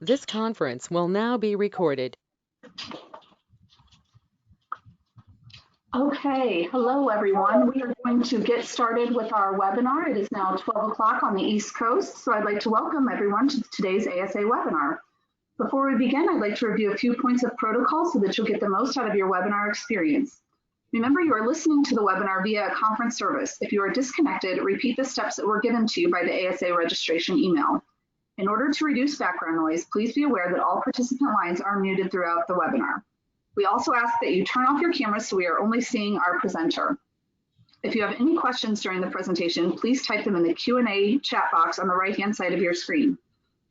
This conference will now be recorded. Okay, hello everyone. We are going to get started with our webinar. It is now 12 o'clock on the East Coast, so I'd like to welcome everyone to today's ASA webinar. Before we begin, I'd like to review a few points of protocol so that you'll get the most out of your webinar experience. Remember, you are listening to the webinar via a conference service. If you are disconnected, repeat the steps that were given to you by the ASA registration email. In order to reduce background noise, please be aware that all participant lines are muted throughout the webinar. We also ask that you turn off your camera so we are only seeing our presenter. If you have any questions during the presentation, please type them in the Q&A chat box on the right-hand side of your screen.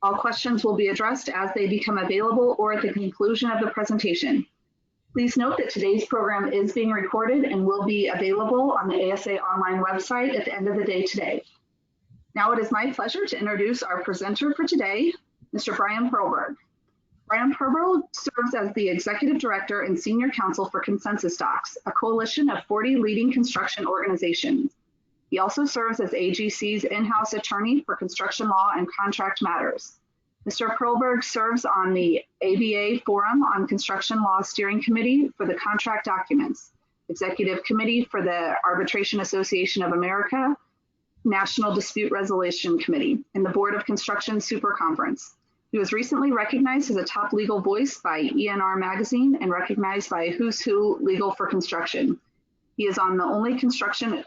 All questions will be addressed as they become available or at the conclusion of the presentation. Please note that today's program is being recorded and will be available on the ASA online website at the end of the day today. Now it is my pleasure to introduce our presenter for today, Mr. Brian Perlberg. Brian Perlberg serves as the Executive Director and Senior Counsel for ConsensusDocs, a coalition of 40 leading construction organizations. He also serves as AGC's in-house attorney for construction law and contract matters. Mr. Perlberg serves on the ABA Forum on Construction Law Steering Committee for the Contract Documents, Executive Committee for the Arbitration Association of America, National Dispute Resolution Committee, and the Board of Construction Super Conference. He was recently recognized as a top legal voice by ENR Magazine and recognized by Who's Who Legal for Construction. He is on the only construction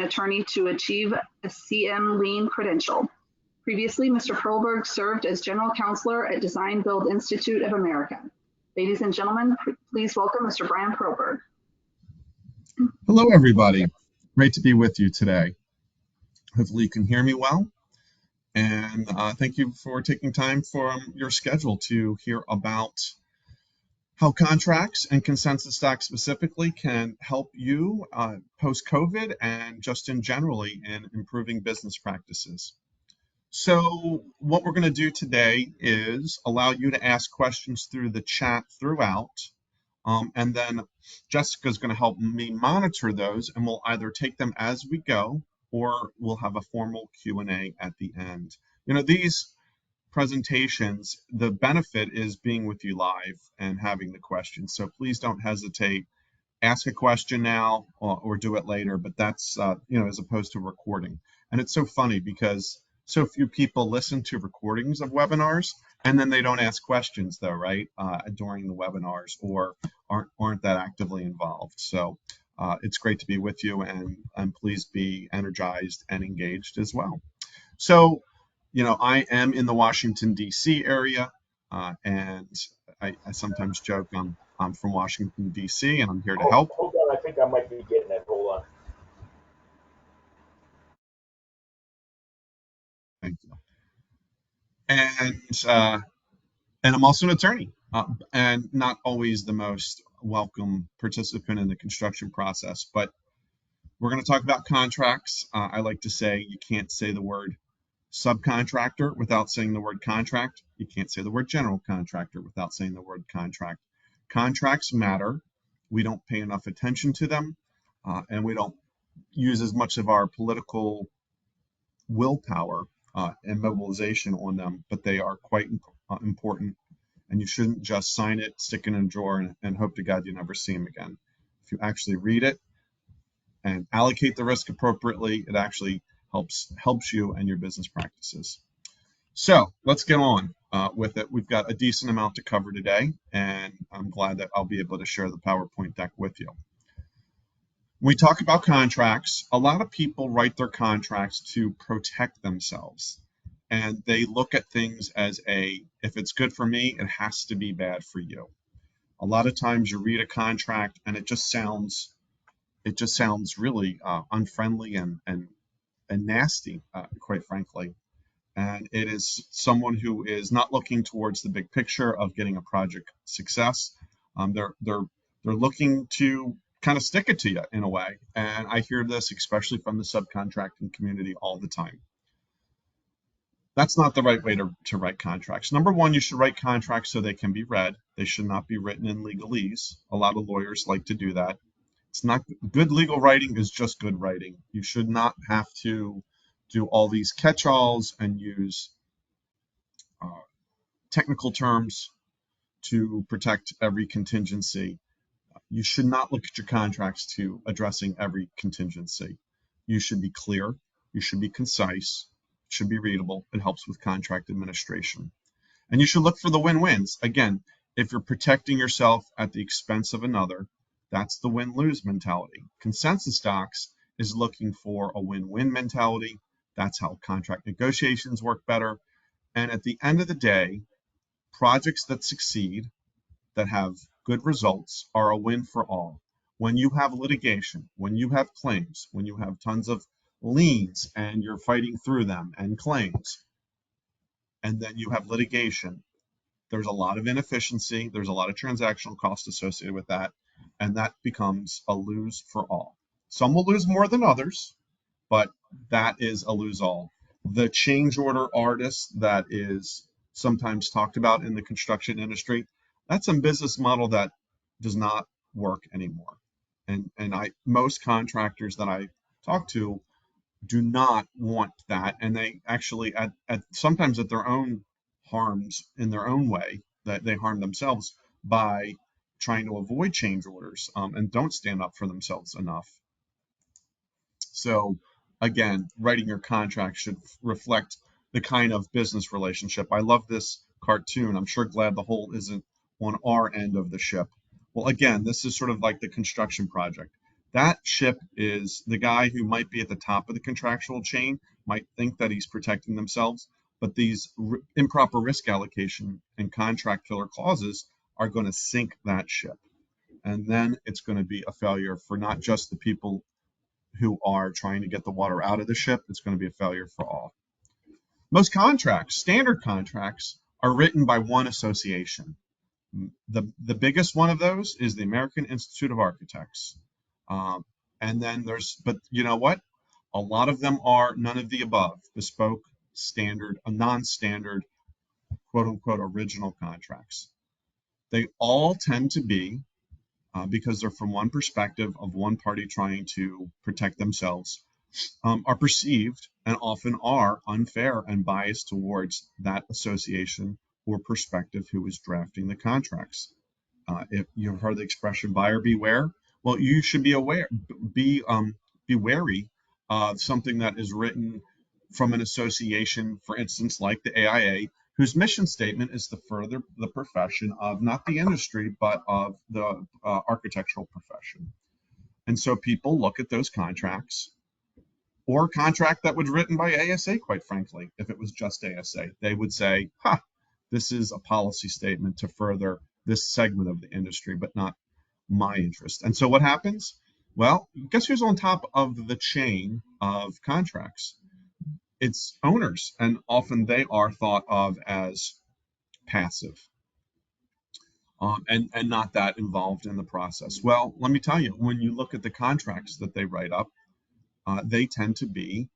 attorney to achieve a CM Lean credential. Previously, Mr. Perlberg served as General Counselor at Design Build Institute of America. Ladies and gentlemen, please welcome Mr. Brian Perlberg. Hello, everybody. Great to be with you today. Hopefully you can hear me well. And thank you for taking time from your schedule to hear about how contracts and ConsensusDocs specifically can help you post-COVID and just in generally in improving business practices. So what we're going to do today is allow you to ask questions through the chat throughout. And then Jessica's going to help me monitor those, and we'll either take them as we go or we'll have a formal Q&A at the end. You know, these presentations, the benefit is being with you live and having the questions. So please don't hesitate. Ask a question now or do it later, but that's, as opposed to recording. And it's so funny because so few people listen to recordings of webinars and then they don't ask questions though, right, during the webinars or aren't that actively involved. So it's great to be with you and please be energized and engaged as well. So, I am in the Washington, D.C. area and I sometimes joke I'm from Washington, D.C. and I'm here to help. Hold on, I think I might be getting it. Hold on. Thank you. And I'm also an attorney and not always the most welcome participant in the construction process, but we're going to talk about contracts. I like to say you can't say the word subcontractor without saying the word contract. You can't say the word general contractor without saying the word contract. Contracts matter. We don't pay enough attention to them, and we don't use as much of our political willpower and mobilization on them, but they are quite important, and you shouldn't just sign it, stick it in a drawer, and hope to God you never see them again. If you actually read it and allocate the risk appropriately, it actually helps you and your business practices. So let's get on with it. We've got a decent amount to cover today, and I'm glad that I'll be able to share the PowerPoint deck with you. When we talk about contracts, a lot of people write their contracts to protect themselves. And they look at things as if it's good for me, it has to be bad for you. A lot of times you read a contract and it just sounds really unfriendly and nasty, quite frankly. And it is someone who is not looking towards the big picture of getting a project success. They're looking to kind of stick it to you in a way. And I hear this especially from the subcontracting community all the time. That's not the right way to write contracts. Number one, you should write contracts so they can be read. They should not be written in legalese. A lot of lawyers like to do that. It's not good. Legal writing is just good writing. You should not have to do all these catch-alls and use technical terms to protect every contingency. You should not look at your contracts to addressing every contingency. You should be clear. You should be concise. It should be readable. It helps with contract administration. And you should look for the win-wins. Again, if you're protecting yourself at the expense of another, that's the win-lose mentality. ConsensusDocs is looking for a win-win mentality. That's how contract negotiations work better. And at the end of the day, projects that succeed, that have good results, are a win for all. When you have litigation, when you have claims, when you have tons of liens and you're fighting through them and claims, and then you have litigation, there's a lot of inefficiency, there's a lot of transactional cost associated with that, and that becomes a lose for all. Some will lose more than others, but that is a lose all. The change order artist that is sometimes talked about in the construction industry, that's a business model that does not work anymore. And most contractors that I talk to do not want that, and they actually at sometimes at their own harms in their own way, that they harm themselves by trying to avoid change orders and don't stand up for themselves enough. So again, writing your contract should reflect the kind of business relationship. I love this cartoon. I'm sure glad the hole isn't on our end of the ship. Well, again, this is sort of like the construction project. That ship is the guy who might be at the top of the contractual chain, might think that he's protecting themselves, but these improper risk allocation and contract killer clauses are going to sink that ship. And then it's going to be a failure for not just the people who are trying to get the water out of the ship, it's going to be a failure for all. Most contracts, standard contracts, are written by one association. The biggest one of those is the American Institute of Architects. And then but you know what? A lot of them are none of the above: bespoke, standard, non-standard, quote unquote, original contracts. They all tend to be, because they're from one perspective of one party trying to protect themselves, are perceived and often are unfair and biased towards that association or perspective who is drafting the contracts. If you've heard the expression "buyer beware," well, you should be be wary of something that is written from an association, for instance, like the AIA, whose mission statement is to further the profession of not the industry, but of the architectural profession. And so people look at those contracts, or a contract that was written by ASA, quite frankly. If it was just ASA, they would say, this is a policy statement to further this segment of the industry, but not my interest. And so what happens? Well, guess who's on top of the chain of contracts? It's owners, and often they are thought of as passive and not that involved in the process. Well, let me tell you, when you look at the contracts that they write up, they tend to be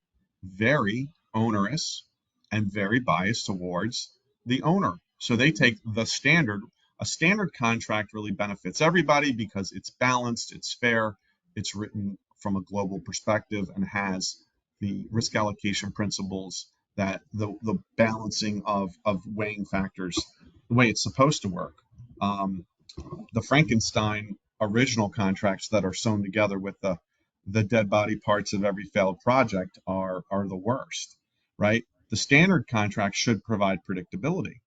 very onerous and very biased towards the owner. So they take the standard. A standard contract really benefits everybody because it's balanced, it's fair, it's written from a global perspective, and has the risk allocation principles, that the balancing of weighing factors the way it's supposed to work. The Frankenstein original contracts that are sewn together with the dead body parts of every failed project are the worst, right? The standard contract should provide predictability.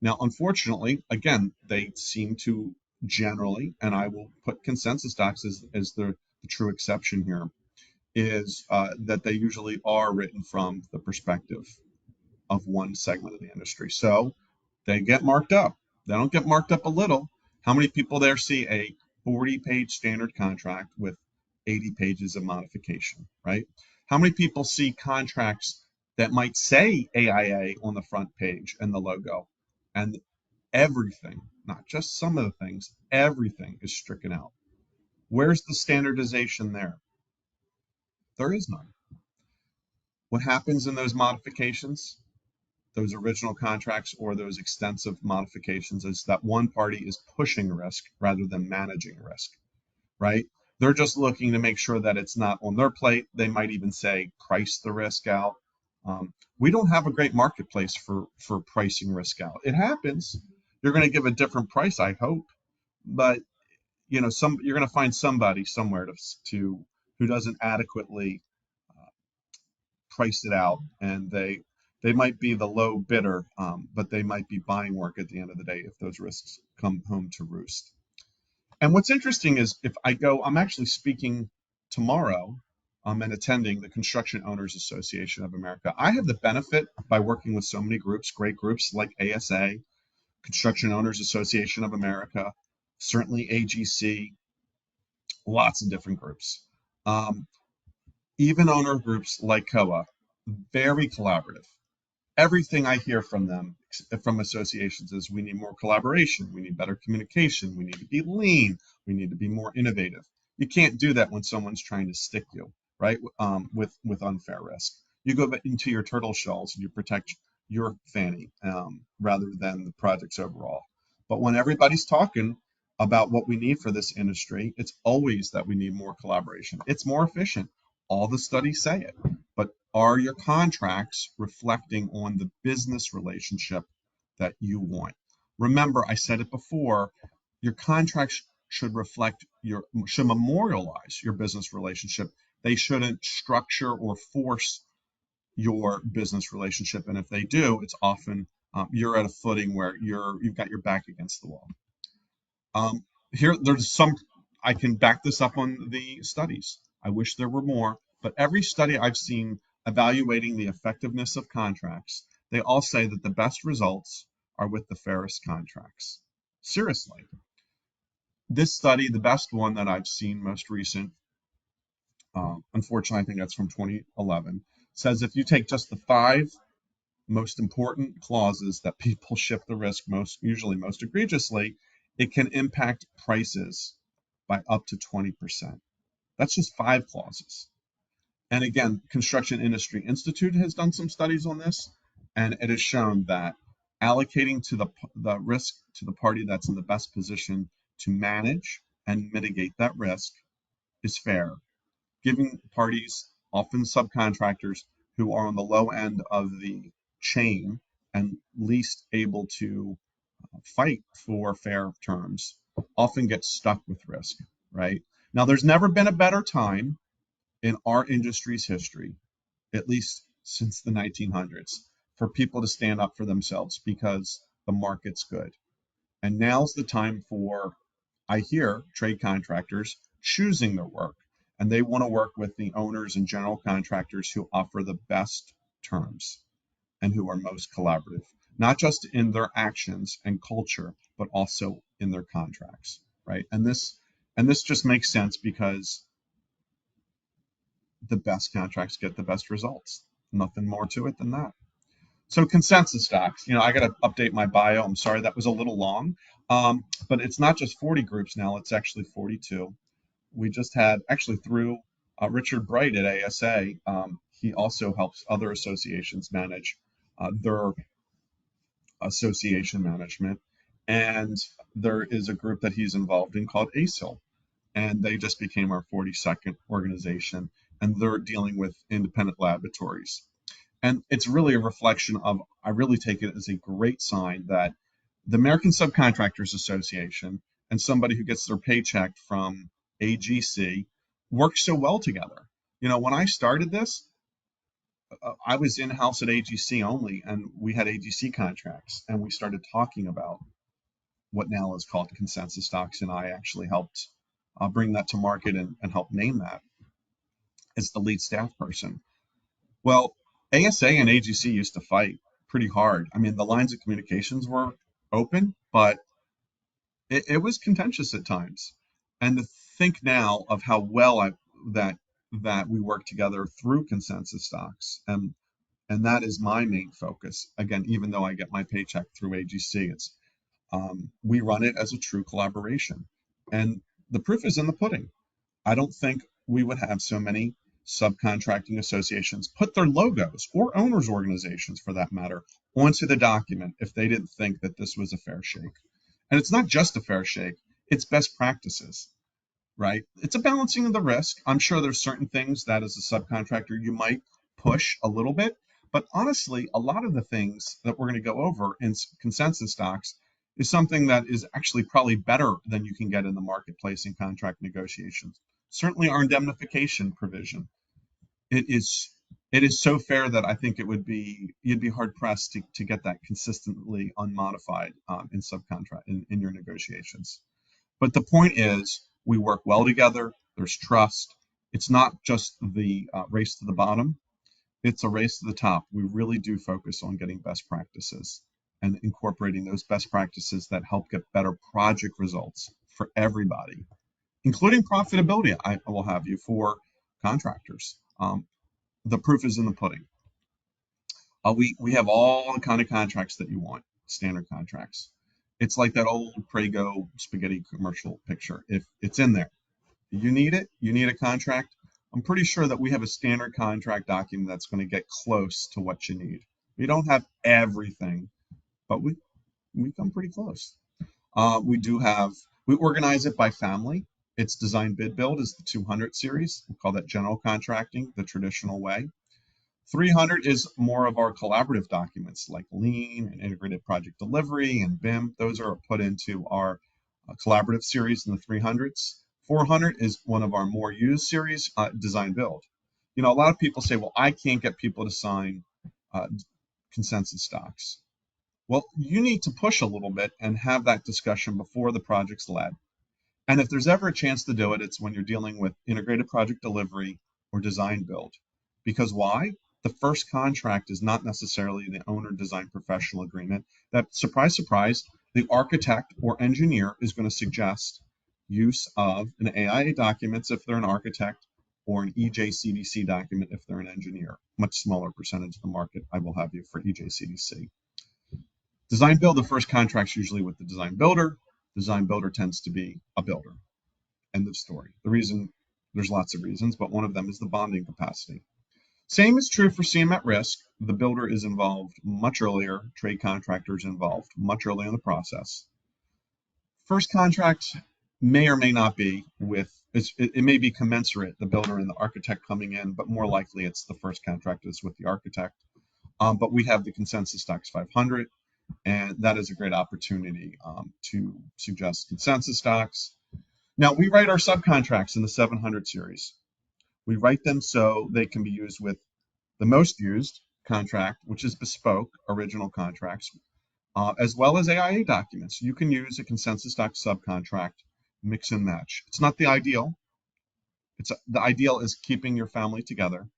Now, unfortunately, again, they seem to generally, and I will put ConsensusDocs as the true exception here, is that they usually are written from the perspective of one segment of the industry. So they get marked up. They don't get marked up a little. How many people there see a 40-page standard contract with 80 pages of modification, right? How many people see contracts that might say AIA on the front page and the logo, and everything, not just some of the things, everything is stricken out? Where's the standardization there? There is none. What happens in those modifications, those original contracts or those extensive modifications, is that one party is pushing risk rather than managing risk, right? They're just looking to make sure that it's not on their plate. They might even say price the risk out. We don't have a great marketplace for pricing risk out. It happens. You're going to give a different price, I hope, but you're going to find somebody somewhere to who doesn't adequately price it out, and they might be the low bidder, but they might be buying work at the end of the day if those risks come home to roost. And what's interesting is I'm actually speaking tomorrow and attending the Construction Owners Association of America. I have the benefit by working with so many groups, great groups like ASA, Construction Owners Association of America, certainly AGC, lots of different groups. Even owner groups like COA, very collaborative. Everything I hear from them, from associations, is we need more collaboration, we need better communication, we need to be lean, we need to be more innovative. You can't do that when someone's trying to stick you, right, with unfair risk. You go into your turtle shells and you protect your fanny rather than the projects overall. But when everybody's talking about what we need for this industry, it's always that we need more collaboration. It's more efficient. All the studies say it. But are your contracts reflecting on the business relationship that you want? Remember, I said it before, your contracts should memorialize your business relationship. They shouldn't structure or force your business relationship. And if they do, it's often you're at a footing where you've got your back against the wall. I can back this up on the studies. I wish there were more, but every study I've seen evaluating the effectiveness of contracts, they all say that the best results are with the fairest contracts. Seriously. This study, the best one that I've seen, most recent, unfortunately, I think that's from 2011, says if you take just the 5 most important clauses that people shift the risk usually most egregiously, it can impact prices by up to 20%. That's just 5 clauses. And again, Construction Industry Institute has done some studies on this, and it has shown that allocating to the risk to the party that's in the best position to manage and mitigate that risk is fair, giving parties, often subcontractors, who are on the low end of the chain and least able to fight for fair terms, often get stuck with risk, right? Now, there's never been a better time in our industry's history, at least since the 1900s, for people to stand up for themselves because the market's good. And now's the time for, I hear, trade contractors choosing their work, and they want to work with the owners and general contractors who offer the best terms and who are most collaborative, not just in their actions and culture, but also in their contracts, right? And this just makes sense because the best contracts get the best results. Nothing more to it than that. So ConsensusDocs, I got to update my bio. I'm sorry that was a little long, but it's not just 40 groups now. It's actually 42. We just had, actually through Richard Bright at ASA, he also helps other associations manage their association management. And there is a group that he's involved in called ASIL, and they just became our 42nd organization, and they're dealing with independent laboratories. And it's really a reflection of, I really take it as a great sign that the American Subcontractors Association and somebody who gets their paycheck from AGC work so well together. When I started this, I was in-house at AGC only, and we had AGC contracts, and we started talking about what now is called ConsensusDocs, and I actually helped bring that to market and help name that as the lead staff person. Well, ASA and AGC used to fight pretty hard. I mean, the lines of communications were open, but it was contentious at times. And to think now of how well that we work together through ConsensusDocs, and that is my main focus. Again, even though I get my paycheck through AGC, we run it as a true collaboration. And the proof is in the pudding. I don't think we would have so many subcontracting associations put their logos, or owners organizations for that matter, onto the document if they didn't think that this was a fair shake. And it's not just a fair shake, it's best practices, right? It's a balancing of the risk. I'm sure there's certain things that as a subcontractor you might push a little bit, But honestly, a lot of the things that we're going to go over in consensus docs is something that is actually probably better than you can get in the marketplace in contract negotiations. Certainly our indemnification provision. It is so fair that I think you'd be hard pressed to get that consistently unmodified in subcontract in your negotiations. But the point is, we work well together. There's trust. It's not just the race to the bottom. It's a race to the top. We really do focus on getting best practices and incorporating those best practices that help get better project results for everybody, including profitability, I will have you, for contractors. The proof is in the pudding. We have all the kind of contracts that you want, standard contracts. It's like that old Prego spaghetti commercial picture. If it's in there, you need it, you need a contract. I'm pretty sure that we have a standard contract document that's going to get close to what you need. We don't have everything, but we come pretty close. We organize it by family. It's design bid build is the 200 series. We call that general contracting, the traditional way. 300 is more of our collaborative documents like Lean and Integrated Project Delivery and BIM. Those are put into our collaborative series in the 300s. 400 is one of our more used series, design build. You know, a lot of people say, well, I can't get people to sign consensus docs. Well, you need to push a little bit and have that discussion before the project's led. And if there's ever a chance to do it, it's when you're dealing with integrated project delivery or design build. Because why? The first contract is not necessarily the owner design professional agreement that, surprise, surprise, the architect or engineer is going to suggest use of an AIA documents if they're an architect or an EJCDC document if they're an engineer. Much smaller percentage of the market, I will have you, for EJCDC. Design build, the first contract's usually with the design builder. Design builder tends to be a builder. End of story. The reason, there's lots of reasons, but one of them is the bonding capacity. Same is true for CM at risk. The builder is involved much earlier, trade contractors involved much earlier in the process. First contract may or may not be with, it may be commensurate, the builder and the architect coming in, but more likely it's the first contract is with the architect. But we have the Consensus Docs 500, and that is a great opportunity to suggest consensus docs. Now, we write our subcontracts in the 700 series. We write them so they can be used with the most used contract, which is bespoke, original contracts, as well as AIA documents. You can use a consensus doc subcontract, mix and match. It's not the ideal. The ideal is keeping your family together,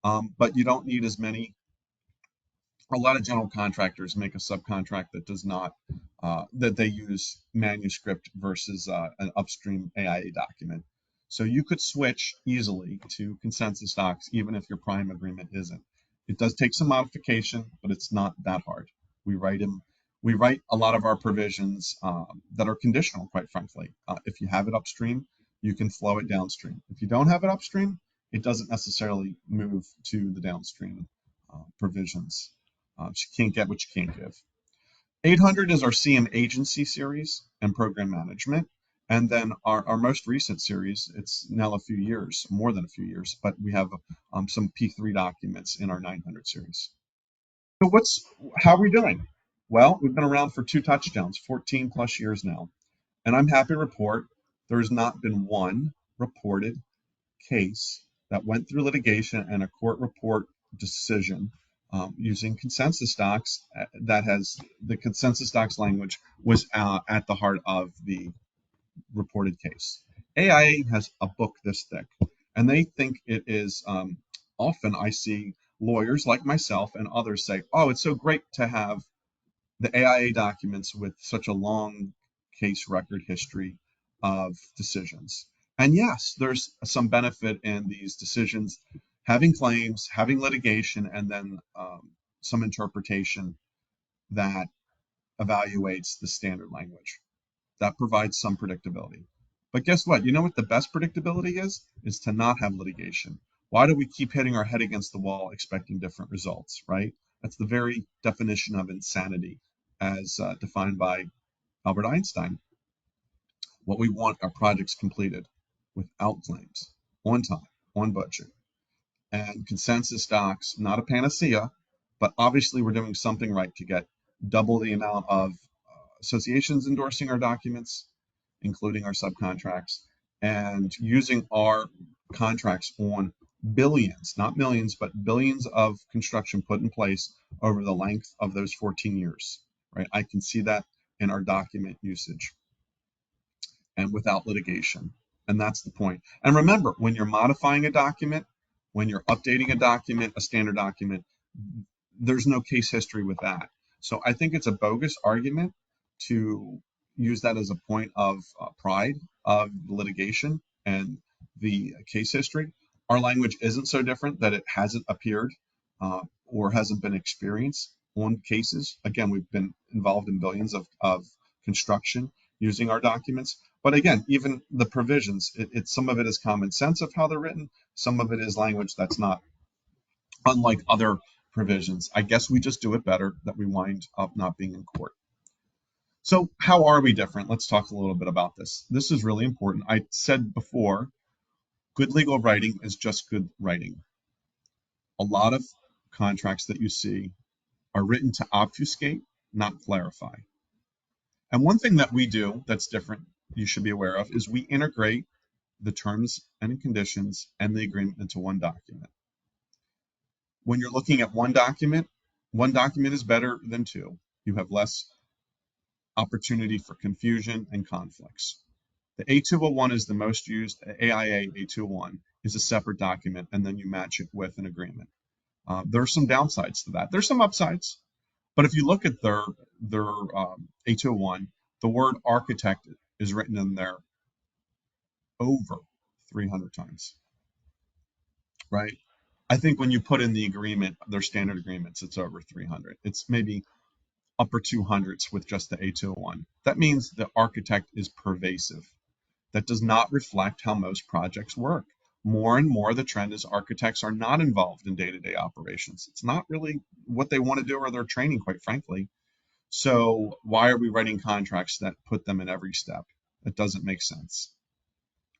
but you don't need as many. A lot of general contractors make a subcontract that does not, that they use manuscript versus an upstream AIA document. So you could switch easily to consensus docs, even if your prime agreement isn't. It does take some modification, but it's not that hard. We write a lot of our provisions that are conditional, quite frankly. If you have it upstream, you can flow it downstream. If you don't have it upstream, it doesn't necessarily move to the downstream provisions. You can't get what you can't give. 800 is our CM agency series and program management. And then our most recent series, it's now a few years, more than a few years, but we have some P3 documents in our 900 series. So how are we doing? Well, we've been around for 2 touchdowns, 14 plus years now. And I'm happy to report there's not been one reported case that went through litigation and a court report decision using consensus docs that has the consensus docs language was at the heart of the reported case. AIA has a book this thick, and they think it is, often I see lawyers like myself and others say, oh, it's so great to have the AIA documents with such a long case record history of decisions. And yes, there's some benefit in these decisions having claims, having litigation, and then some interpretation that evaluates the standard language. That provides some predictability. But guess what? You know what the best predictability is? Is to not have litigation. Why do we keep hitting our head against the wall expecting different results, right? That's the very definition of insanity as defined by Albert Einstein. What we want are projects completed without claims, on time, on budget. And consensus docs, not a panacea, But obviously we're doing something right to get double the amount of associations endorsing our documents, including our subcontracts, and using our contracts on billions, not millions, but billions of construction put in place over the length of those 14 years, right? I can see that in our document usage and without litigation. And that's the point. And remember, when you're modifying a document, when you're updating a document, a standard document, there's no case history with that. So I think it's a bogus argument to use that as a point of pride of litigation and the case history. Our language isn't so different that it hasn't appeared or hasn't been experienced on cases. Again, we've been involved in billions of construction using our documents. But again, even the provisions, some of it is common sense of how they're written. Some of it is language that's not, unlike other provisions. I guess we just do it better, that we wind up not being in court. So how are we different? Let's talk a little bit about this. This is really important. I said before, good legal writing is just good writing. A lot of contracts that you see are written to obfuscate, not clarify. And one thing that we do that's different, you should be aware of, is we integrate the terms and conditions and the agreement into one document. When you're looking at one document is better than two. You have less opportunity for confusion and conflicts. The A201 is the most used. AIA A201 is a separate document, and then you match it with an agreement. There are some downsides to that. There's some upsides, but if you look at their A201, the word architect is written in there over 300 times, right? I think when you put in the agreement, their standard agreements, it's over 300. It's maybe upper 200s with just the A201. That means the architect is pervasive. That does not reflect how most projects work. More and more, the trend is architects are not involved in day-to-day operations. It's not really what they want to do or their training, quite frankly. So why are we writing contracts that put them in every step? That doesn't make sense,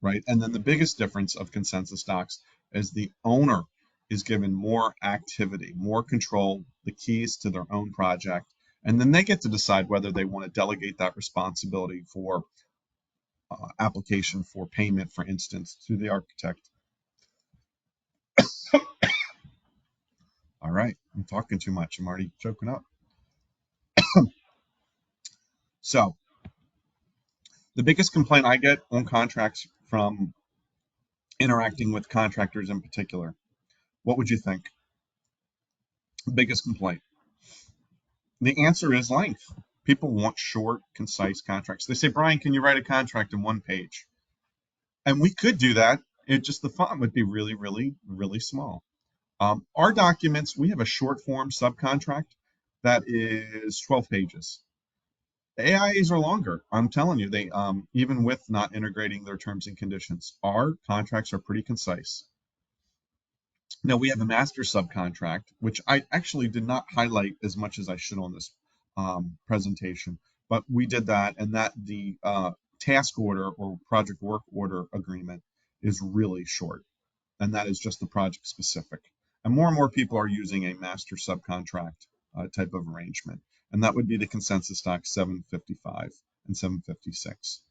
right? And then the biggest difference of ConsensusDocs is the owner is given more activity, more control, the keys to their own project, and then they get to decide whether they want to delegate that responsibility for application for payment, for instance, to the architect. All right, I'm talking too much. I'm already choking up. So the biggest complaint I get on contracts from interacting with contractors in particular, what would you think? Biggest complaint. The answer is length. People want short, concise contracts. They say, Brian, can you write a contract in one page? And we could do that. It just, the font would be really, really, really small. Our documents, we have a short form subcontract that is 12 pages. The AIAs are longer. I'm telling you, they even with not integrating their terms and conditions, our contracts are pretty concise. Now we have a master subcontract, which I actually did not highlight as much as I should on this presentation, but we did that, and that the task order or project work order agreement is really short, and that is just the project specific. And more people are using a master subcontract type of arrangement, and that would be the ConsensusDocs 755 and 756.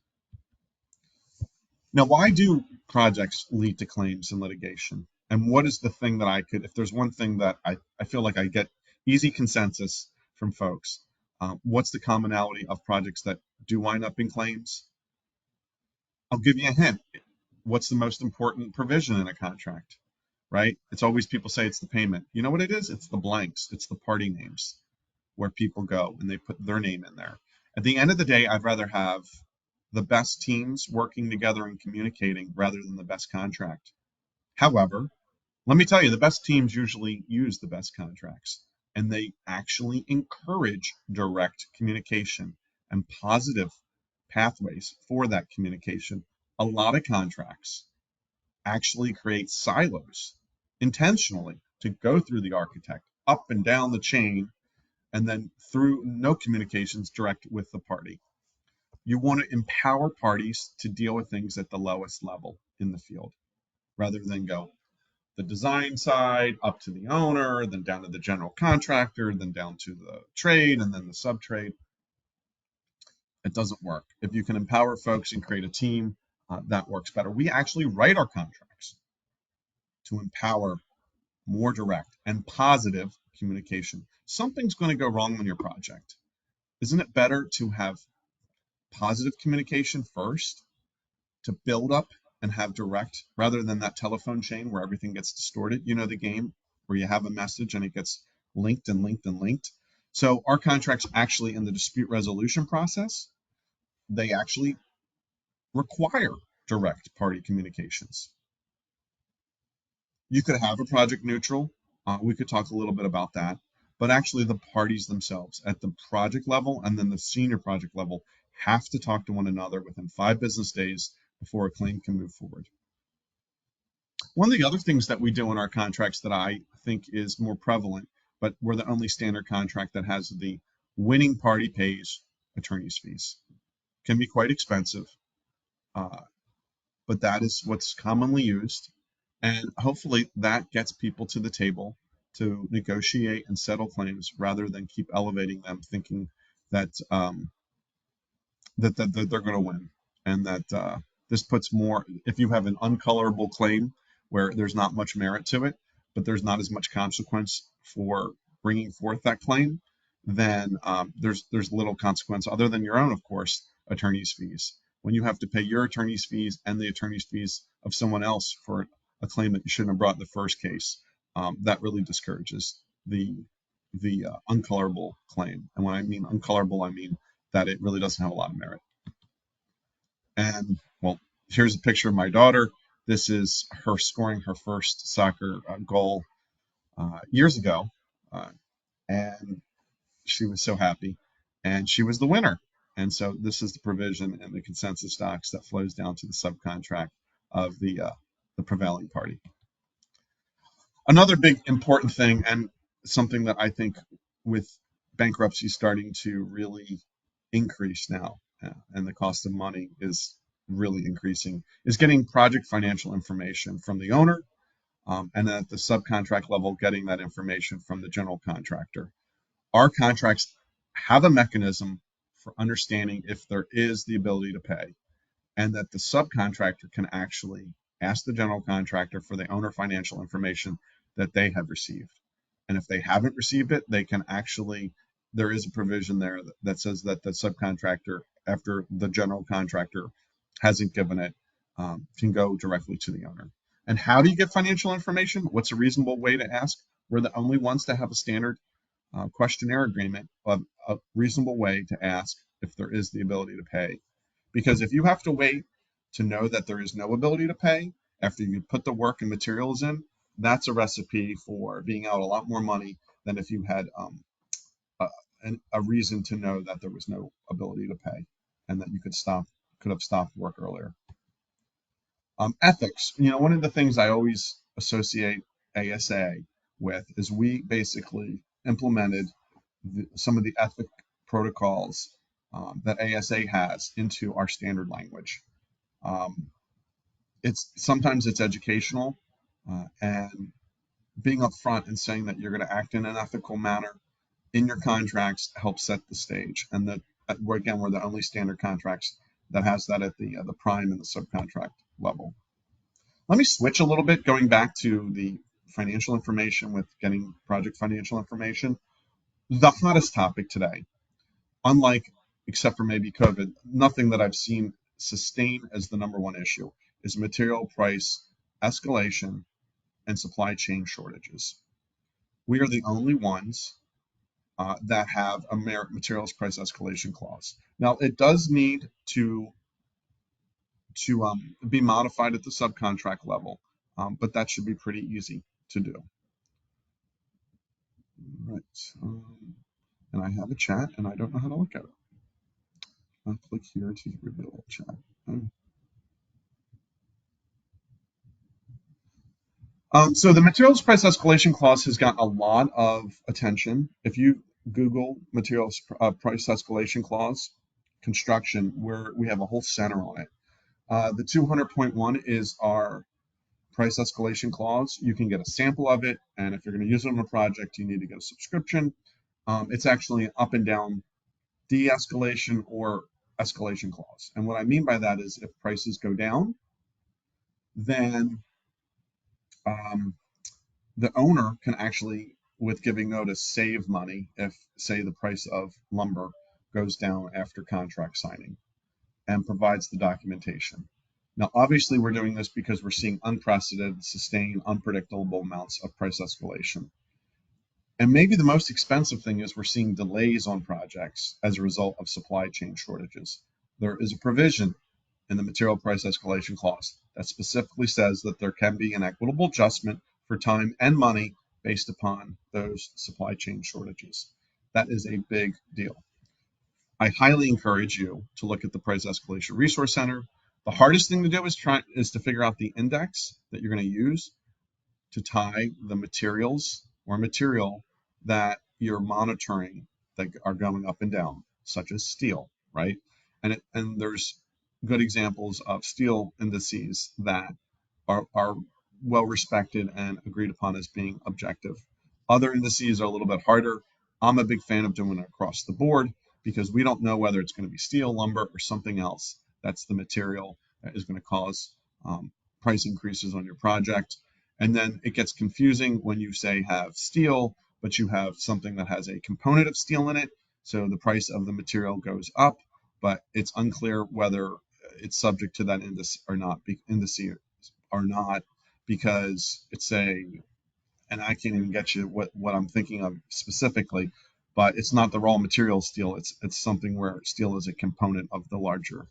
Now, why do projects lead to claims and litigation? And what is the thing that I could, if there's one thing that I feel like I get easy consensus from folks, what's the commonality of projects that do wind up in claims? I'll give you a hint. What's the most important provision in a contract, right? It's always people say it's the payment. You know what it is? It's the blanks. It's the party names where people go and they put their name in there. At the end of the day, I'd rather have the best teams working together and communicating rather than the best contract. However, let me tell you, the best teams usually use the best contracts, and they actually encourage direct communication and positive pathways for that communication. A lot of contracts actually create silos intentionally to go through the architect, up and down the chain, and then through no communications direct with the party. You want to empower parties to deal with things at the lowest level in the field rather than go the design side up to the owner, then down to the general contractor, then down to the trade, and then the sub-trade. It doesn't work. If you can empower folks and create a team, that works better. We actually write our contracts to empower more direct and positive communication. Something's going to go wrong on your project. Isn't it better to have positive communication first, to build up and have direct, rather than that telephone chain where everything gets distorted? You know the game where you have a message and it gets linked and linked and linked. So our contracts actually, in the dispute resolution process, they actually require direct party communications. You could have a project neutral. We could talk a little bit about that. But actually the parties themselves at the project level and then the senior project level have to talk to one another within 5 business days before a claim can move forward. One of the other things that we do in our contracts that I think is more prevalent, but we're the only standard contract that has the winning party pays attorney's fees. Can be quite expensive, but that is what's commonly used. And hopefully that gets people to the table to negotiate and settle claims rather than keep elevating them, thinking that that they're going to win, and that this puts more. If you have an uncolorable claim where there's not much merit to it, but there's not as much consequence for bringing forth that claim, then there's little consequence other than your own, of course, attorney's fees. When you have to pay your attorney's fees and the attorney's fees of someone else for a claim that you shouldn't have brought in the first case, that really discourages the uncolorable claim. And when I mean uncolorable, I mean that it really doesn't have a lot of merit. And well, here's a picture of my daughter. This is her scoring her first soccer goal years ago, and she was so happy, and she was the winner. And so this is the provision in the consensus docs that flows down to the subcontract of the prevailing party. Another big important thing, and something that I think with bankruptcy starting to really increase now, and the cost of money is really increasing, is getting project financial information from the owner, and then at the subcontract level, getting that information from the general contractor. Our contracts have a mechanism for understanding if there is the ability to pay, and that the subcontractor can actually ask the general contractor for the owner financial information that they have received. And if they haven't received it, they can actually, there is a provision there that says that the subcontractor, after the general contractor hasn't given it, can go directly to the owner. And how do you get financial information? What's a reasonable way to ask? We're the only ones to have a standard questionnaire agreement of a reasonable way to ask if there is the ability to pay. Because if you have to wait to know that there is no ability to pay after you put the work and materials in, that's a recipe for being out a lot more money than if you had a reason to know that there was no ability to pay and that you could have stopped work earlier. Ethics. One of the things I always associate ASA with is we basically implemented some of the ethic protocols that ASA has into our standard language. Sometimes it's educational, and being upfront and saying that you're going to act in an ethical manner in your contracts helps set the stage. And that, again, we're the only standard contracts that has that at the prime and the subcontract level. Let me switch a little bit, going back to the financial information with getting project financial information. The hottest topic today, except for maybe COVID, nothing that I've seen sustain as the number one issue is material price escalation and supply chain shortages. We are the only ones that have a materials price escalation clause. Now, it does need to be modified at the subcontract level, but that should be pretty easy to do. Right. And I have a chat, and I don't know how to look at it. I'll click here to reveal chat. So the materials price escalation clause has gotten a lot of attention. If you Google materials price escalation clause construction, we have a whole center on it. The 200.1 is our price escalation clause. You can get a sample of it, and if you're going to use it on a project, you need to get a subscription. It's actually an up and down de-escalation or escalation clause. And what I mean by that is if prices go down, then the owner can actually, with giving notice, save money if, say, the price of lumber goes down after contract signing, and provides the documentation. Now, obviously, we're doing this because we're seeing unprecedented, sustained, unpredictable amounts of price escalation. And maybe the most expensive thing is we're seeing delays on projects as a result of supply chain shortages. There is a provision in the material price escalation clause that specifically says that there can be an equitable adjustment for time and money based upon those supply chain shortages. That is a big deal. I highly encourage you to look at the Price Escalation Resource Center. The hardest thing to do is to figure out the index that you're going to use to tie the materials or material that you're monitoring that are going up and down, such as steel, right? And there's good examples of steel indices that are well respected and agreed upon as being objective. Other indices are a little bit harder. I'm a big fan of doing it across the board because we don't know whether it's going to be steel, lumber, or something else. That's the material that is going to cause price increases on your project. And then it gets confusing when you say have steel, but you have something that has a component of steel in it. So the price of the material goes up, but it's unclear whether it's subject to that index or not, because it's and I can't even get you what I'm thinking of specifically, but it's not the raw material steel. It's something where steel is a component of the larger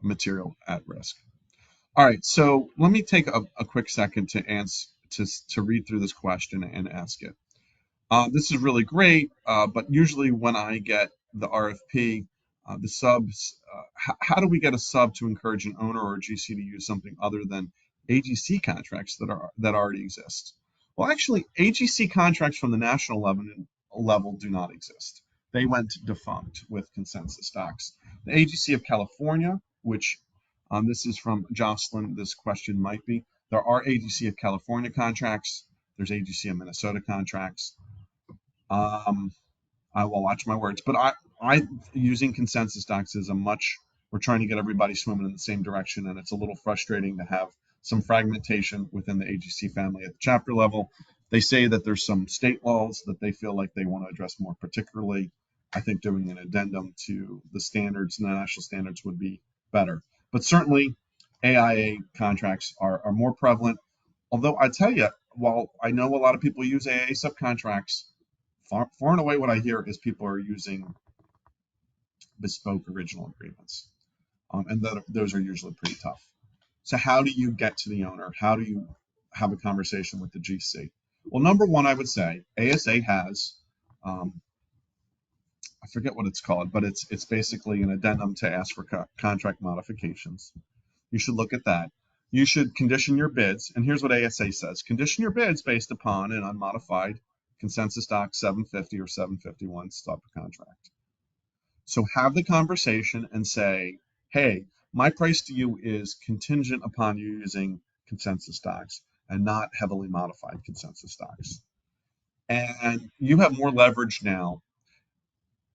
material at risk. All right, so let me take a quick second to read through this question and ask it. This is really great, but usually when I get the RFP, the subs, how do we get a sub to encourage an owner or a GC to use something other than AGC contracts that already exist? Well, actually, AGC contracts from the national level do not exist. They went defunct with ConsensusDocs. The AGC of California, which this is from Jocelyn, this question might be. There are AGC of California contracts. There's AGC of Minnesota contracts. I will watch my words, but I using ConsensusDocs is we're trying to get everybody swimming in the same direction, and it's a little frustrating to have some fragmentation within the AGC family at the chapter level. They say that there's some state laws that they feel like they want to address more particularly. I think doing an addendum to the standards, the national standards, would be better. But certainly, AIA contracts are more prevalent. Although I tell you, while I know a lot of people use AIA subcontracts, far and away what I hear is people are using bespoke original agreements. And those are usually pretty tough. So how do you get to the owner? How do you have a conversation with the GC? Well, number one, I would say ASA has, I forget what it's called, but it's basically an addendum to ask for contract modifications. You should look at that. You should condition your bids. And here's what ASA says. Condition your bids based upon an unmodified ConsensusDocs 750 or 751 subcontract. So have the conversation and say, hey, my price to you is contingent upon you using ConsensusDocs and not heavily modified ConsensusDocs. And you have more leverage now.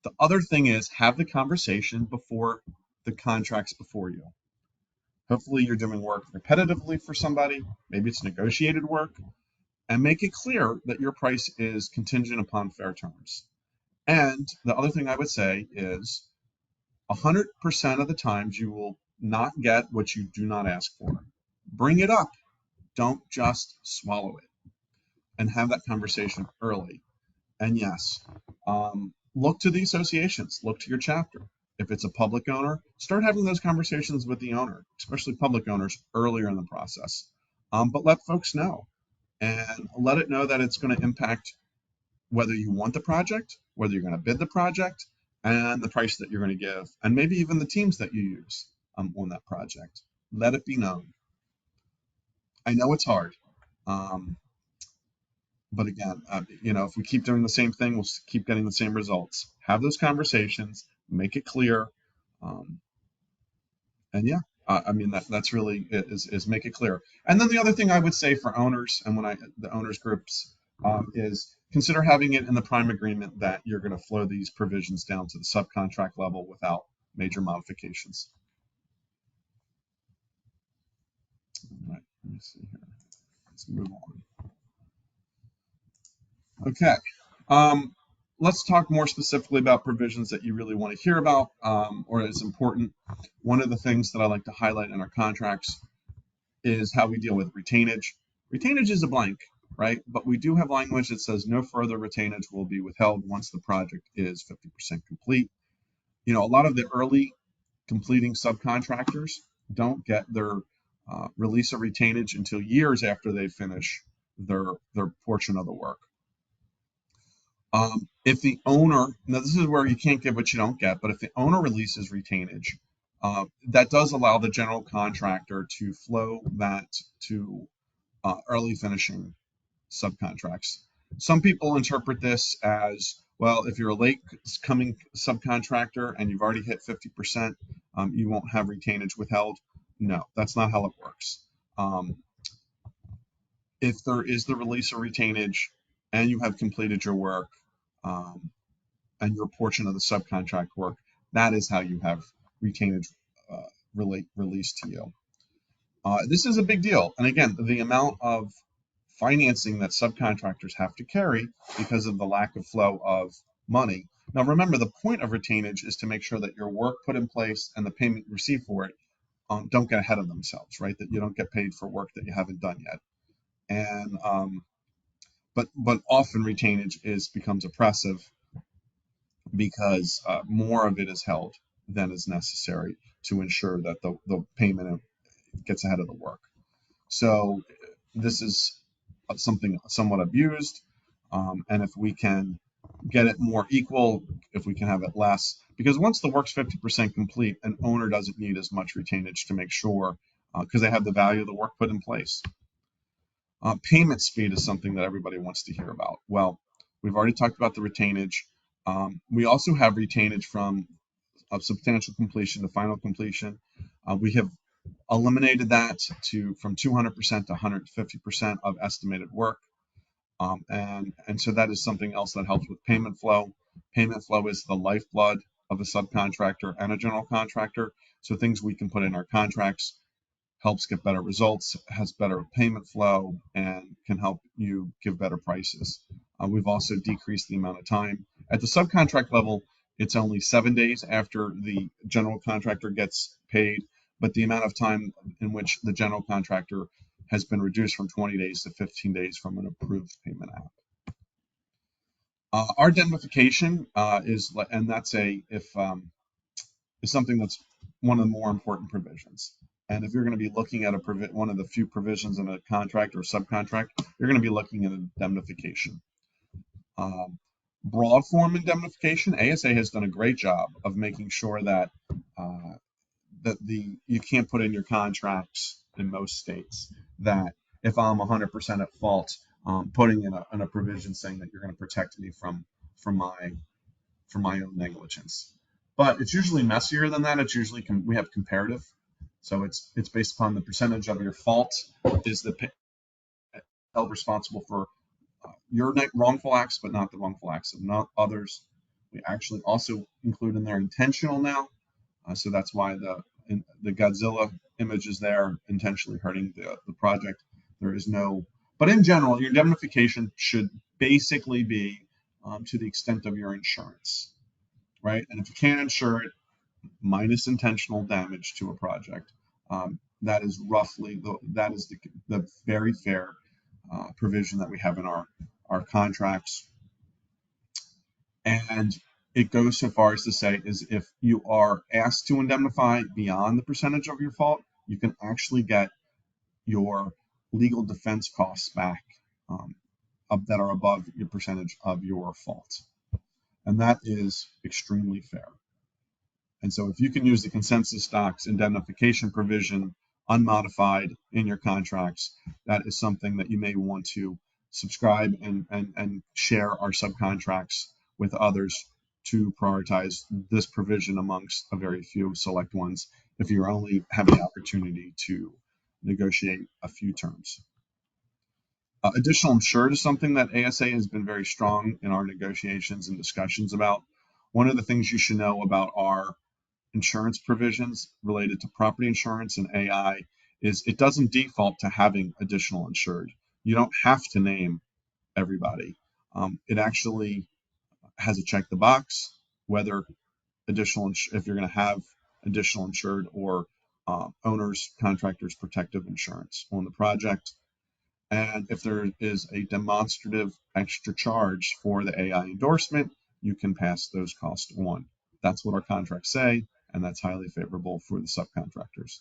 The other thing is have the conversation before the contract's before you. Hopefully you're doing work repetitively for somebody. Maybe it's negotiated work. And make it clear that your price is contingent upon fair terms. And the other thing I would say is 100% of the times you will not get what you do not ask for. Bring it up. Don't just swallow it. And have that conversation early. And yes, look to the associations. Look to your chapter. If it's a public owner, start having those conversations with the owner, especially public owners, earlier in the process. But let folks know. And let it know that it's going to impact whether you want the project, whether you're going to bid the project, and the price that you're going to give, and maybe even the teams that you use on that project. Let it be known. I know it's hard, but again, if we keep doing the same thing, we'll keep getting the same results. Have those conversations, make it clear, and yeah, I mean, that's really is make it clear. And then the other thing I would say for owners, and the owners groups, is consider having it in the prime agreement that you're going to flow these provisions down to the subcontract level without major modifications. All right, let me see here. Let's move on. Okay. Let's talk more specifically about provisions that you really want to hear about or is important. One of the things that I like to highlight in our contracts is how we deal with retainage. Retainage is a blank, right? But we do have language that says no further retainage will be withheld once the project is 50% complete. You know, a lot of the early completing subcontractors don't get their release of retainage until years after they finish their portion of the work. If the owner, now this is where you can't get what you don't get, but if the owner releases retainage, that does allow the general contractor to flow that to early finishing subcontracts. Some people interpret this as, well, if you're a late coming subcontractor and you've already hit 50%, you won't have retainage withheld. No, that's not how it works. If there is the release of retainage and you have completed your work and your portion of the subcontract work, that is how you have retainage released to you. This is a big deal. And again, the amount of financing that subcontractors have to carry because of the lack of flow of money. Now, remember, the point of retainage is to make sure that your work put in place and the payment received for it don't get ahead of themselves, right? That you don't get paid for work that you haven't done yet. And but often retainage becomes oppressive because more of it is held than is necessary to ensure that the payment gets ahead of the work. So this is something somewhat abused, and if we can get it more equal, if we can have it less, because once the work's 50% complete, an owner doesn't need as much retainage to make sure, because they have the value of the work put in place. Payment speed is something that everybody wants to hear about. Well, we've already talked about the retainage. We also have retainage from substantial completion to final completion. We have eliminated that from 200% to 150% of estimated work. And so that is something else that helps with payment flow. Payment flow is the lifeblood of a subcontractor and a general contractor. So things we can put in our contracts helps get better results, has better payment flow, and can help you give better prices. We've also decreased the amount of time. At the subcontract level, it's only 7 days after the general contractor gets paid, but the amount of time in which the general contractor has been reduced from 20 days to 15 days from an approved payment app. Our indemnification is something that's one of the more important provisions. And if you're going to be looking at one of the few provisions in a contract or subcontract, you're going to be looking at indemnification. Broad form indemnification, ASA has done a great job of making sure that you can't put in your contracts in most states that if I'm 100% at fault, putting in a provision saying that you're going to protect me from my own negligence. But it's usually messier than that. It's usually we have comparative. So it's based upon the percentage of your fault is held responsible for your wrongful acts, but not the wrongful acts of not others. We actually also include in there intentional now. So that's why the Godzilla image is there, intentionally hurting the project. There is no, but in general, your indemnification should basically be to the extent of your insurance, right? And if you can't insure it, minus intentional damage to a project. That is roughly the very fair provision that we have in our contracts. And it goes so far as to say is if you are asked to indemnify beyond the percentage of your fault, you can actually get your legal defense costs back that are above your percentage of your fault. And that is extremely fair. And so if you can use the ConsensusDocs indemnification provision unmodified in your contracts, that is something that you may want to subscribe and share our subcontracts with others to prioritize this provision amongst a very few select ones if you're only having the opportunity to negotiate a few terms. Additional insured is something that ASA has been very strong in our negotiations and discussions about. One of the things you should know about our insurance provisions related to property insurance and AI is it doesn't default to having additional insured. You don't have to name everybody. It actually has a check the box whether if you're going to have additional insured or owners, contractors, protective insurance on the project. And if there is a demonstrative extra charge for the AI endorsement, you can pass those costs on. That's what our contracts say, and that's highly favorable for the subcontractors.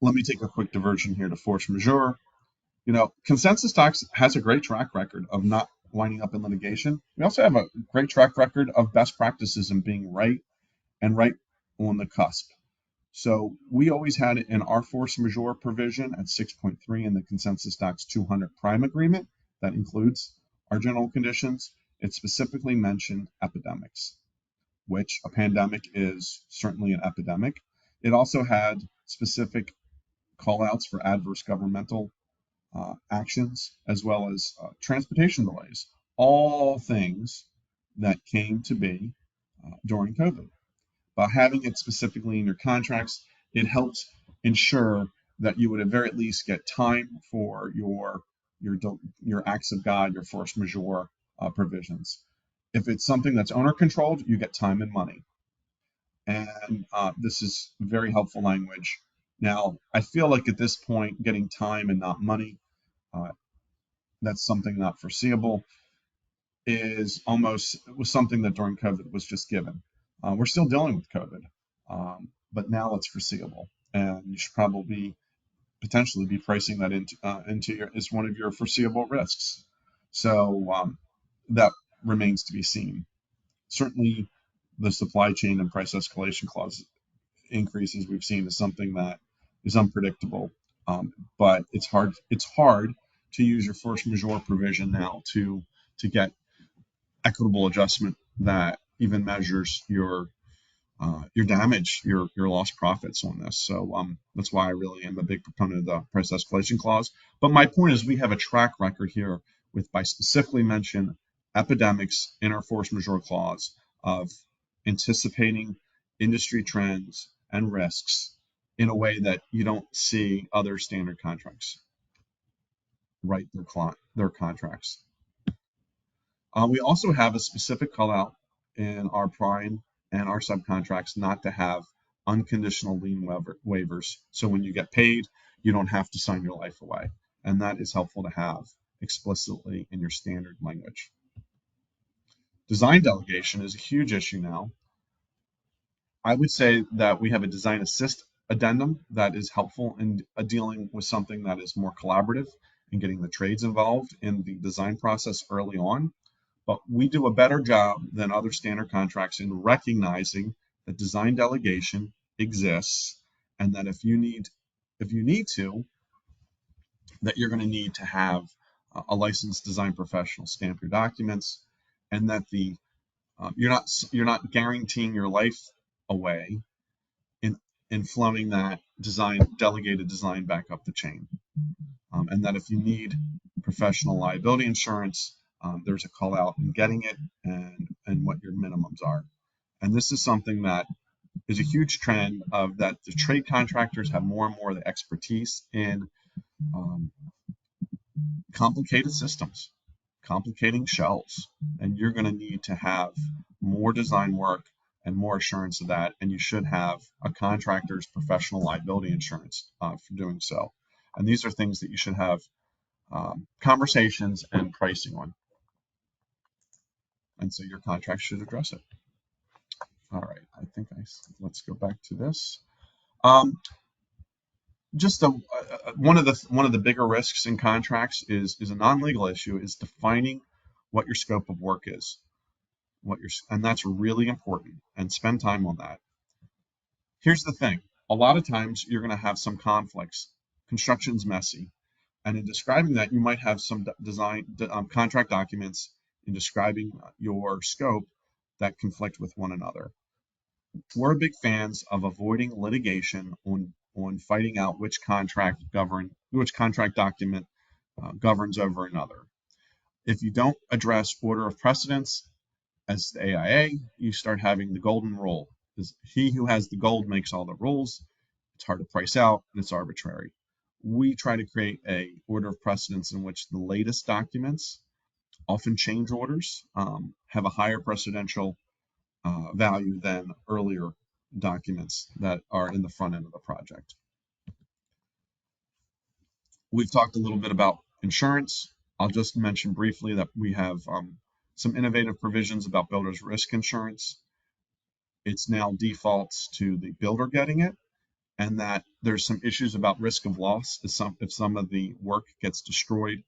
Let me take a quick diversion here to force majeure. ConsensusDocs has a great track record of not winding up in litigation. We also have a great track record of best practices in being right and right on the cusp. So we always had it in our force majeure provision at 6.3 in the ConsensusDocs 200 prime agreement that includes our general conditions. It specifically mentioned epidemics, which a pandemic is certainly an epidemic. It also had specific call-outs for adverse governmental actions, as well as transportation delays, all things that came to be during COVID. By having it specifically in your contracts, it helps ensure that you would at very least get time for your acts of God, your force majeure provisions. If it's something that's owner controlled, you get time and money. And this is very helpful language. Now, I feel like at this point, getting time and not money, that's something not foreseeable, was something that during COVID was just given. We're still dealing with COVID, but now it's foreseeable, and you should probably potentially be pricing that into as one of your foreseeable risks. So that remains to be seen. Certainly, the supply chain and price escalation clause increases we've seen is something that is unpredictable, but it's hard to use your force majeure provision now to get equitable adjustment that even measures your damage, your lost profits on this. So that's why I really am a big proponent of the price escalation clause. But my point is, we have a track record here by specifically mention epidemics in our force majeure clause of anticipating industry trends and risks in a way that you don't see other standard contracts write their contracts. We also have a specific call out in our prime and our subcontracts not to have unconditional lien waivers. So when you get paid, you don't have to sign your life away. And that is helpful to have explicitly in your standard language. Design delegation is a huge issue now. I would say that we have a design assist addendum that is helpful in dealing with something that is more collaborative and getting the trades involved in the design process early on. But we do a better job than other standard contracts in recognizing that design delegation exists, and that if you need to, that you're going to need to have a licensed design professional stamp your documents, and that you're not guaranteeing your life away in flowing that delegated design back up the chain, and that if you need professional liability insurance, there's a call out in getting it and what your minimums are. And this is something that is a huge trend of that the trade contractors have more and more of the expertise in complicated systems, complicating shells, and you're going to need to have more design work and more assurance of that, and you should have a contractor's professional liability insurance for doing so. And these are things that you should have conversations and pricing on. And so your contract should address it. All right, let's go back to this. Just one of the bigger risks in contracts is a non-legal issue, is defining what your scope of work is, and that's really important, and spend time on that. Here's the thing: a lot of times you're going to have some conflicts. Construction's messy, and in describing that, you might have some contract documents in describing your scope that conflict with one another. we're big fans of avoiding litigation on fighting out which contract document governs over another. If you don't address order of precedence as the AIA, you start having the golden rule. Is he who has the gold makes all the rules. It's hard to price out and it's arbitrary. We try to create a order of precedence in which the latest documents, often change orders, have a higher precedential value than earlier documents that are in the front end of the project. We've talked a little bit about insurance. I'll just mention briefly that we have some innovative provisions about builder's risk insurance. It's now defaults to the builder getting it, and that there's some issues about risk of loss if some of the work gets destroyed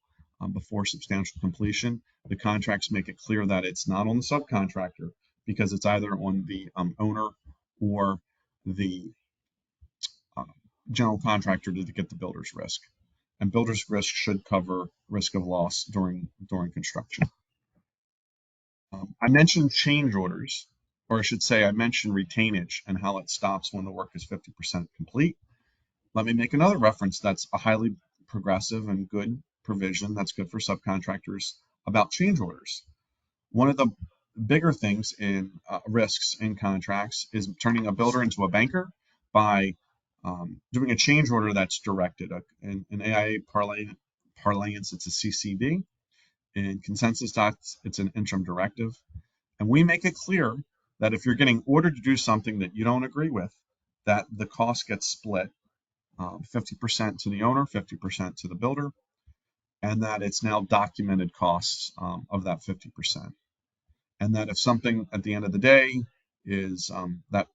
before substantial completion. The contracts make it clear that it's not on the subcontractor, because it's either on the owner or the general contractor to get the builder's risk. And builder's risk should cover risk of loss during construction. I mentioned change orders, or I should say I mentioned retainage and how it stops when the work is 50% complete. Let me make another reference that's a highly progressive and good provision that's good for subcontractors about change orders. One of the bigger things in risks in contracts is turning a builder into a banker by doing a change order that's directed. In AIA parlance, it's a CCD. In ConsensusDocs, it's an interim directive. And we make it clear that if you're getting ordered to do something that you don't agree with, that the cost gets split 50% to the owner, 50% to the builder, and that it's now documented costs of that 50%. And that if something at the end of the day is that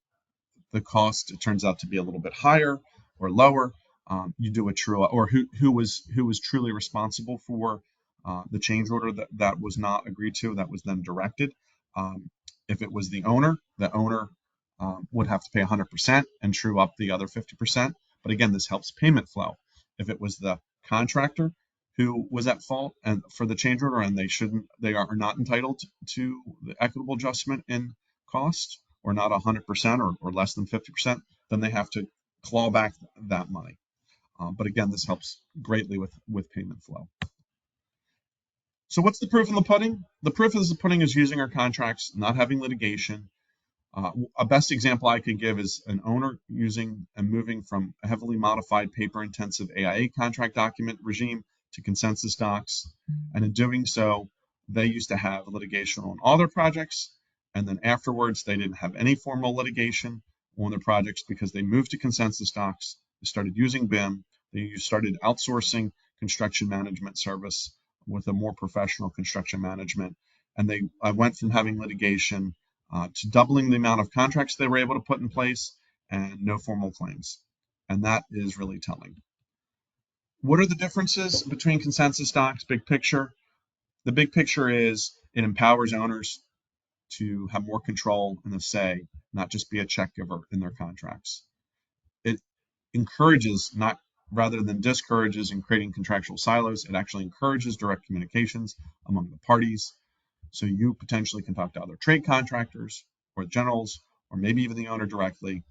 the cost, it turns out to be a little bit higher or lower, you do a true, or who was truly responsible for the change order that was not agreed to, that was then directed. If it was the owner would have to pay 100% and true up the other 50%. But again, this helps payment flow. If it was the contractor who was at fault and for the change order, and they are not entitled to the equitable adjustment in cost, or not 100% or less than 50%, then they have to claw back that money. But again, this helps greatly with payment flow. So what's the proof in the pudding? The proof of the pudding is using our contracts, not having litigation. A best example I could give is an owner using and moving from a heavily modified paper-intensive AIA contract document regime to ConsensusDocs. And in doing so, they used to have litigation on all their projects. And then afterwards, they didn't have any formal litigation on their projects because they moved to ConsensusDocs. They started using BIM. They started outsourcing construction management service with a more professional construction management. And they went from having litigation to doubling the amount of contracts they were able to put in place and no formal claims. And that is really telling. What are the differences between ConsensusDocs, big picture? The big picture is it empowers owners to have more control and a say, not just be a check giver in their contracts. It encourages, rather than discourages in creating contractual silos, it actually encourages direct communications among the parties. So you potentially can talk to other trade contractors or generals, or maybe even the owner directly,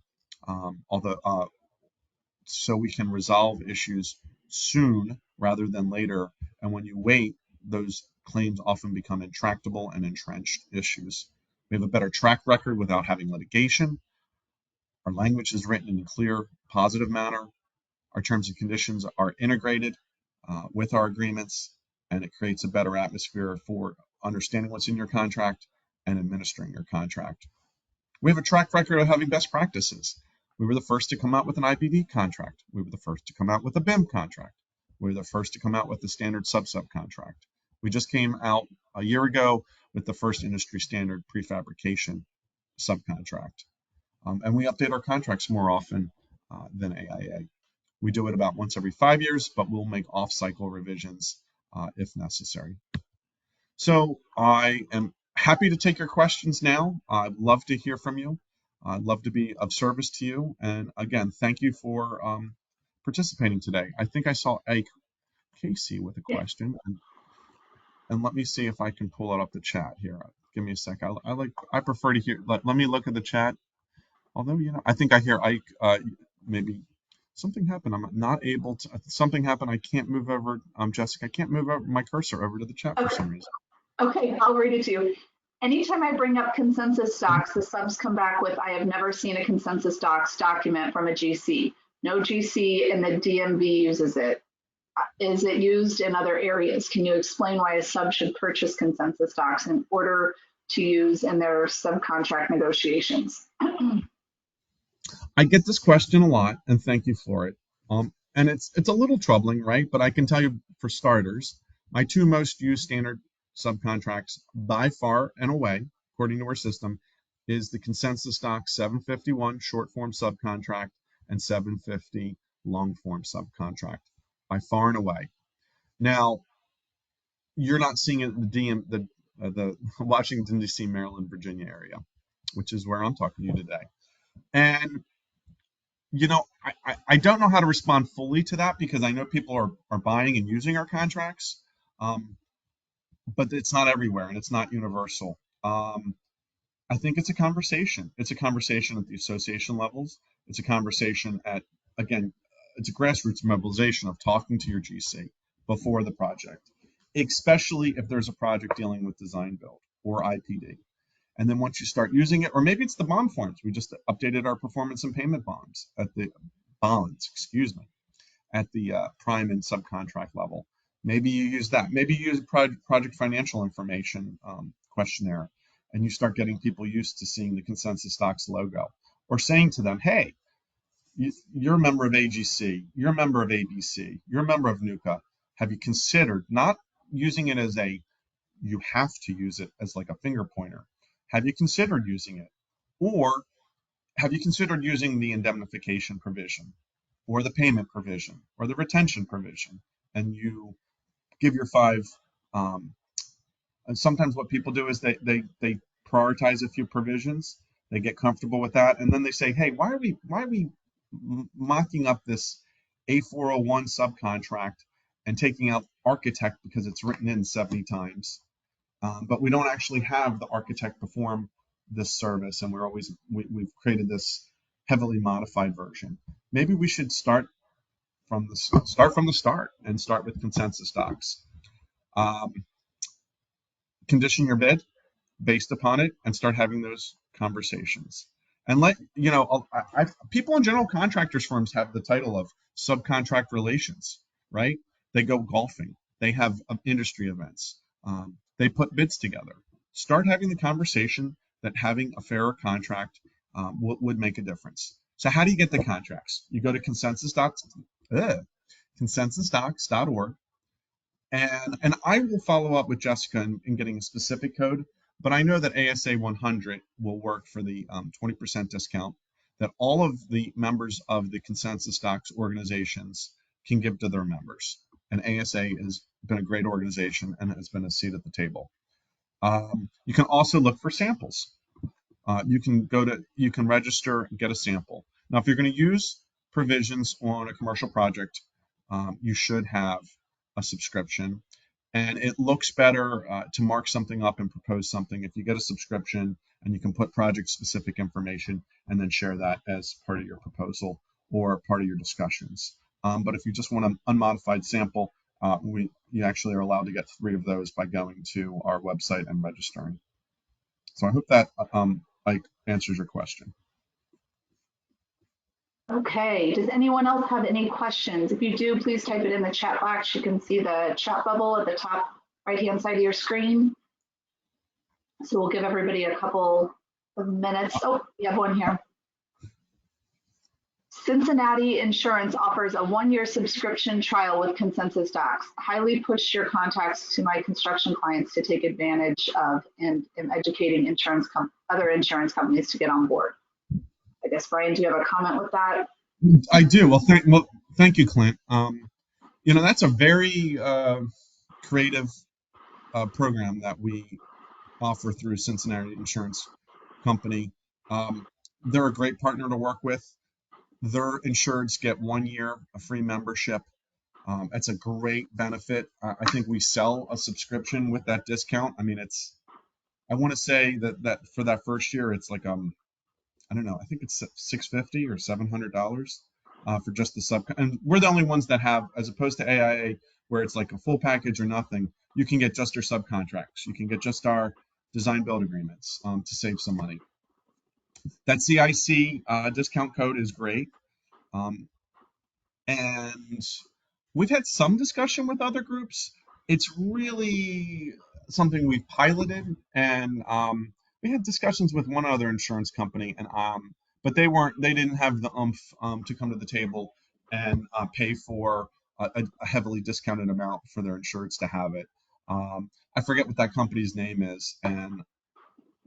so we can resolve issues soon rather than later. And when you wait, those claims often become intractable and entrenched issues. We have a better track record without having litigation. Our language is written in a clear, positive manner. Our terms and conditions are integrated with our agreements, and it creates a better atmosphere for understanding what's in your contract and administering your contract. We have a track record of having best practices. We were the first to come out with an IPD contract. We were the first to come out with a BIM contract. We were the first to come out with the standard sub contract. We just came out a year ago with the first industry standard prefabrication subcontract. And we update our contracts more often than AIA. We do it about once every 5 years, but we'll make off-cycle revisions if necessary. So I am happy to take your questions now. I'd love to hear from you. I'd love to be of service to you. And again, thank you for participating today. I think I saw a Casey with a question. And let me see if I can pull it up the chat here. Give me a sec. I prefer to hear. Let me look at the chat. Although, I think I hear Ike, maybe something happened. I'm not able to, something happened. I can't move over, Jessica, I can't move over my cursor over to the chat for Okay. some reason. Okay, I'll read it to you. Anytime I bring up consensus docs, the subs come back with, I have never seen a consensus docs document from a GC. No GC in the DMV uses it. Is it used in other areas? Can you explain why a sub should purchase consensus docs in order to use in their subcontract negotiations? I get this question a lot, and thank you for it. And it's a little troubling, right? But I can tell you, for starters, my two most used standard subcontracts by far and away, according to our system, is the ConsensusDocs 751 short form subcontract and 750 long form subcontract, by far and away. Now, you're not seeing it in the Washington, D.C., Maryland, Virginia area, which is where I'm talking to you today. And I don't know how to respond fully to that, because I know people are buying and using our contracts, but it's not everywhere and it's not universal. I think it's a conversation. It's a conversation at the association levels. It's a conversation it's a grassroots mobilization of talking to your GC before the project, especially if there's a project dealing with design build or IPD. And then once you start using it, or maybe it's the bond forms. We just updated our performance and payment bonds at the prime and subcontract level. Maybe you use that. Maybe you use project financial information questionnaire, and you start getting people used to seeing the ConsensusDocs logo, or saying to them, hey, you're a member of AGC, you're a member of ABC, you're a member of NUCA. Have you considered not using it as you have to use it as like a finger pointer? Have you considered using it? Or have you considered using the indemnification provision, or the payment provision, or the retention provision? And you give your 5. And sometimes what people do is they prioritize a few provisions. They get comfortable with that, and then they say, hey, why are we mocking up this A401 subcontract and taking out architect because it's written in 70 times? But we don't actually have the architect perform this service, and we've created this heavily modified version. Maybe we should start from the start and start with ConsensusDocs. Condition your bid based upon it and start having those conversations. And people in general contractors firms have the title of subcontract relations, right? They go golfing. They have industry events. They put bids together. Start having the conversation that having a fairer contract would make a difference. So how do you get the contracts? You go to ConsensusDocs.org, and I will follow up with Jessica in getting a specific code. But I know that ASA 100 will work for the 20% discount that all of the members of the ConsensusDocs organizations can give to their members. And ASA has been a great organization and has been a seat at the table. You can also look for samples. You can register and get a sample. Now, if you're going to use provisions on a commercial project, you should have a subscription. And it looks better to mark something up and propose something if you get a subscription, and you can put project-specific information and then share that as part of your proposal or part of your discussions. But if you just want an unmodified sample, you actually are allowed to get 3 of those by going to our website and registering. So I hope that answers your question. Okay, does anyone else have any questions? If you do, please type it in the chat box. You can see the chat bubble at the top right-hand side of your screen. So we'll give everybody a couple of minutes. Oh, we have one here. Cincinnati Insurance offers a 1-year subscription trial with ConsensusDocs. Highly push your contacts to my construction clients to take advantage of and educating other insurance companies to get on board. I guess, Brian, do you have a comment with that? I do. Well, thank you, Clint. That's a very creative program that we offer through Cincinnati Insurance Company. They're a great partner to work with. Their insureds get 1 year of free membership. It's a great benefit. I think we sell a subscription with that discount. I mean, I want to say that for that first year, it's like I don't know, I think it's $650 or $700 for just the sub. And we're the only ones that have, as opposed to AIA, where it's like a full package or nothing. You can get just our subcontracts. You can get just our design build agreements to save some money. That CIC discount code is great. And we've had some discussion with other groups. It's really something we've piloted, and we had discussions with one other insurance company, and but they didn't have the to come to the table and pay for a heavily discounted amount for their insureds to have it. I forget what that company's name is, and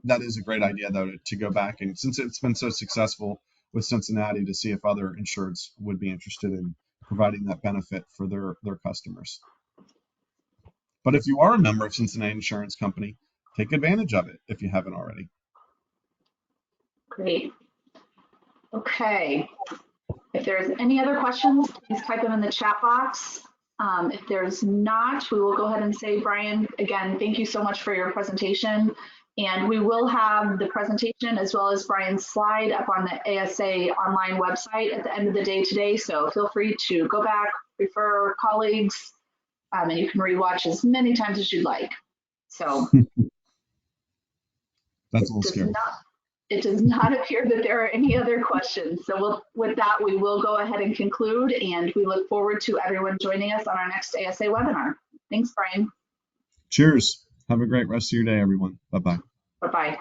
that is a great idea though to go back, and since it's been so successful with Cincinnati, to see if other insureds would be interested in providing that benefit for their customers. But if you are a member of Cincinnati Insurance Company, take advantage of it if you haven't already. Great. Okay. If there's any other questions, please type them in the chat box. If there's not, we will go ahead and say, Brian, again, thank you so much for your presentation. And we will have the presentation as well as Brian's slide up on the ASA online website at the end of the day today. So feel free to go back, refer colleagues, and you can rewatch as many times as you'd like. So That's a little scary. It does not appear that there are any other questions. So with that, we will go ahead and conclude, and we look forward to everyone joining us on our next ASA webinar. Thanks, Brian. Cheers. Have a great rest of your day, everyone. Bye-bye. Bye-bye.